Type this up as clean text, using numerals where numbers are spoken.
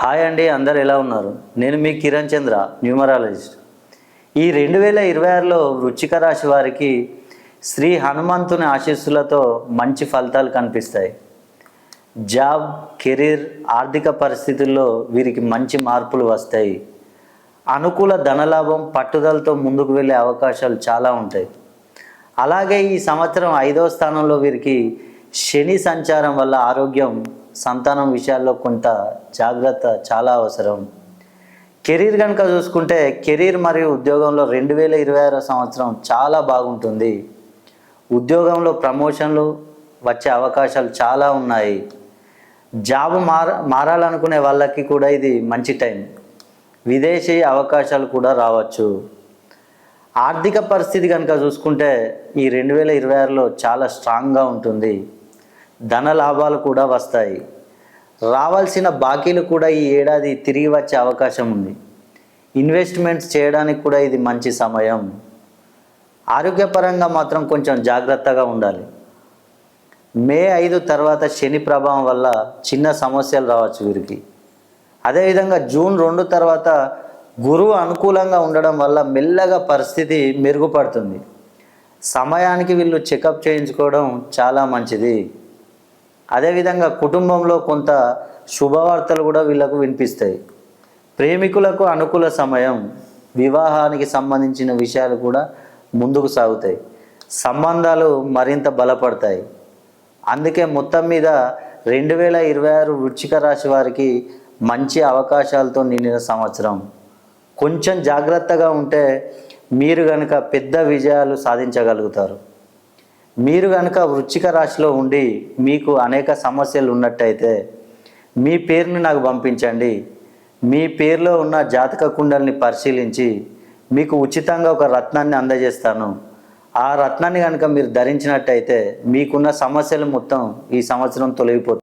Hi అండి, అందరు ఎలా ఉన్నారు? నేను మీ కిరణ్ చంద్ర, న్యూమరాలజిస్ట్. ఈ 2026లో వృశ్చిక రాశి వారికి శ్రీ హనుమంతుని ఆశీస్సులతో మంచి ఫలితాలు కనిపిస్తాయి. జాబ్, కెరీర్, ఆర్థిక పరిస్థితుల్లో వీరికి మంచి మార్పులు వస్తాయి. అనుకూల ధనలాభం, పట్టుదలతో ముందుకు వెళ్ళే అవకాశాలు చాలా ఉంటాయి. అలాగే ఈ సంవత్సరం 5వ స్థానంలో వీరికి శని సంచారం వల్ల ఆరోగ్యం, సంతానం విషయాల్లో కొంత జాగ్రత్త చాలా అవసరం. కెరీర్ కనుక చూసుకుంటే కెరీర్ మరియు ఉద్యోగంలో 2026 సంవత్సరం చాలా బాగుంటుంది. ఉద్యోగంలో ప్రమోషన్లు వచ్చే అవకాశాలు చాలా ఉన్నాయి. జాబ్ మారాలనుకునే వాళ్ళకి కూడా ఇది మంచి టైం. విదేశీ అవకాశాలు కూడా రావచ్చు. ఆర్థిక పరిస్థితి కనుక చూసుకుంటే ఈ 2026లో చాలా స్ట్రాంగ్గా ఉంటుంది. ధన లాభాలు కూడా వస్తాయి. రావాల్సిన బాకీలు కూడా ఈ ఏడాది తిరిగి వచ్చే అవకాశం ఉంది. ఇన్వెస్ట్మెంట్స్ చేయడానికి కూడా ఇది మంచి సమయం. ఆరోగ్యపరంగా మాత్రం కొంచెం జాగ్రత్తగా ఉండాలి. మే 5 తర్వాత శని ప్రభావం వల్ల చిన్న సమస్యలు రావచ్చు వీరికి. అదేవిధంగా జూన్ 2 తర్వాత గురువు అనుకూలంగా ఉండడం వల్ల మెల్లగా పరిస్థితి మెరుగుపడుతుంది. సమయానికి వీళ్ళు చెకప్ చేయించుకోవడం చాలా మంచిది. అదేవిధంగా కుటుంబంలో కొంత శుభవార్తలు కూడా వీళ్ళకు వినిపిస్తాయి. ప్రేమికులకు అనుకూల సమయం. వివాహానికి సంబంధించిన విషయాలు కూడా ముందుకు సాగుతాయి. సంబంధాలు మరింత బలపడతాయి. అందుకే మొత్తం మీద 2026 వృశ్చిక రాశి వారికి మంచి అవకాశాలతో నిండిన సంవత్సరం. కొంచెం జాగ్రత్తగా ఉంటే మీరు కనుక పెద్ద విజయాలు సాధించగలుగుతారు. మీరు కనుక వృశ్చిక రాశిలో ఉండి మీకు అనేక సమస్యలు ఉన్నట్టయితే మీ పేరుని నాకు పంపించండి. మీ పేరులో ఉన్న జాతక కుండల్ని పరిశీలించి మీకు ఉచితంగా ఒక రత్నాన్ని అందజేస్తాను. ఆ రత్నాన్ని కనుక మీరు ధరించినట్టయితే మీకున్న సమస్యలు మొత్తం ఈ సంవత్సరం తొలగిపోతాయి.